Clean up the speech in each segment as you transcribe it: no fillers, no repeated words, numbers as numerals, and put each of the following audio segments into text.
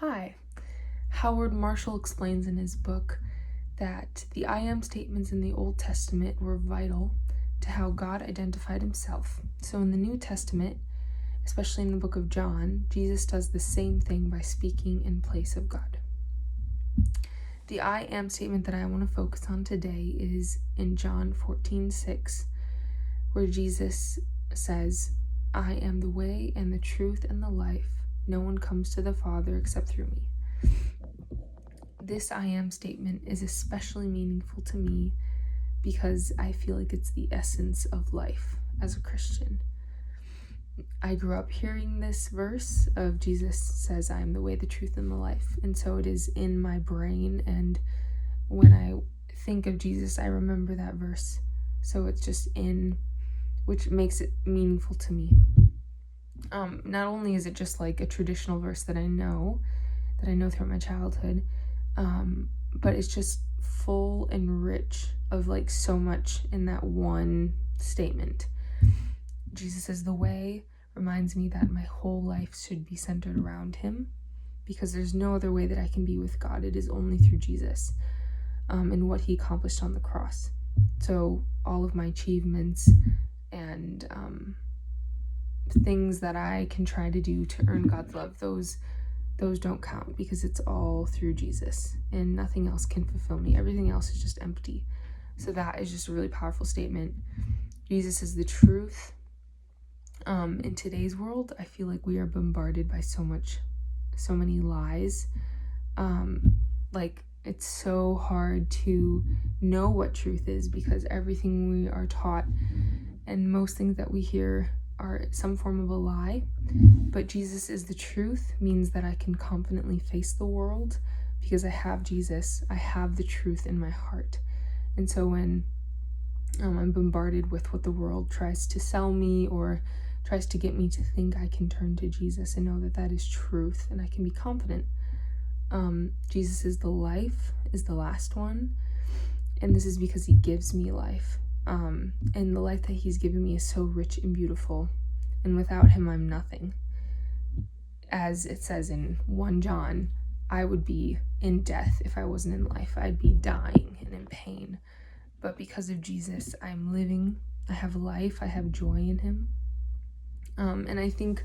Hi. Howard Marshall explains in his book that the I am statements in the Old Testament were vital to how God identified himself. So in the New Testament, especially in the book of John, Jesus does the same thing by speaking in place of God. The I am statement that I want to focus on today is in John 14:6, where Jesus says, "I am the way and the truth and the life. No one comes to the Father except through me." This I am statement is especially meaningful to me because I feel like it's the essence of life as a Christian. I grew up hearing this verse of Jesus says, "I am the way, the truth, and the life." And so it is in my brain, and when I think of Jesus, I remember that verse. So it's just which makes it meaningful to me. Not only is it just like a traditional verse that I know throughout my childhood, but it's just full and rich of like so much in that one statement. Jesus is the way reminds me that my whole life should be centered around him, because there's no other way that I can be with God. It is only through Jesus and what he accomplished on the cross. So all of my achievements and things that I can try to do to earn God's love, those don't count, because it's all through Jesus and nothing else can fulfill me. Everything else is just empty. So that is just a really powerful statement. Jesus is the truth. In today's world, I feel like we are bombarded by so many lies. Like it's so hard to know what truth is, because everything we are taught and most things that we hear are some form of a lie. But Jesus is the truth means that I can confidently face the world because I have Jesus. I have the truth in my heart. And so when I'm bombarded with what the world tries to sell me or tries to get me to think, I can turn to Jesus and know that that is truth and I can be confident. Jesus is the life, is the last one. And this is because he gives me life. And the life that he's given me is so rich and beautiful. And without him, I'm nothing. As it says in 1 John, I would be in death if I wasn't in life. I'd be dying and in pain. But because of Jesus, I'm living. I have life. I have joy in him. And I think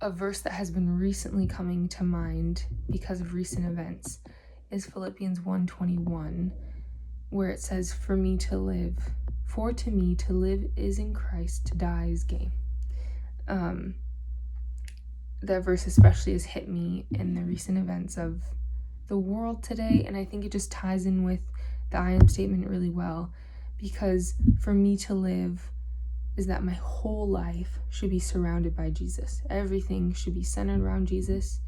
a verse that has been recently coming to mind because of recent events is Philippians 1:21, where it says, for to me to live is in Christ, to die is gain. That verse especially has hit me in the recent events of the world today, and I think it just ties in with the I am statement really well, because for me to live is that my whole life should be surrounded by Jesus. Everything should be centered around Jesus,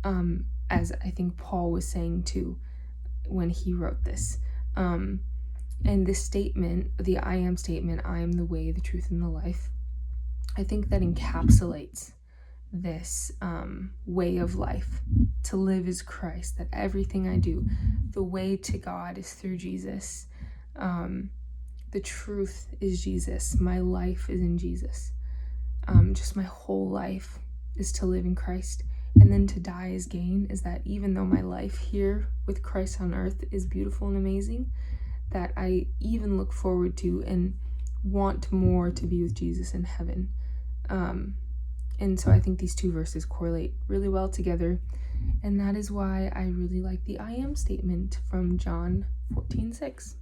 as I think Paul was saying too when he wrote this. And this statement, the I am statement, I am the way, the truth, and the life, I think that encapsulates this way of life. To live is Christ, that everything I do, the way to God is through Jesus. The truth is Jesus. My life is in Jesus. Just my whole life is to live in Christ. And then to die is gain, is that even though my life here with Christ on earth is beautiful and amazing, that I even look forward to and want more to be with Jesus in heaven. And so I think these two verses correlate really well together. And that is why I really like the I am statement from John 14:6.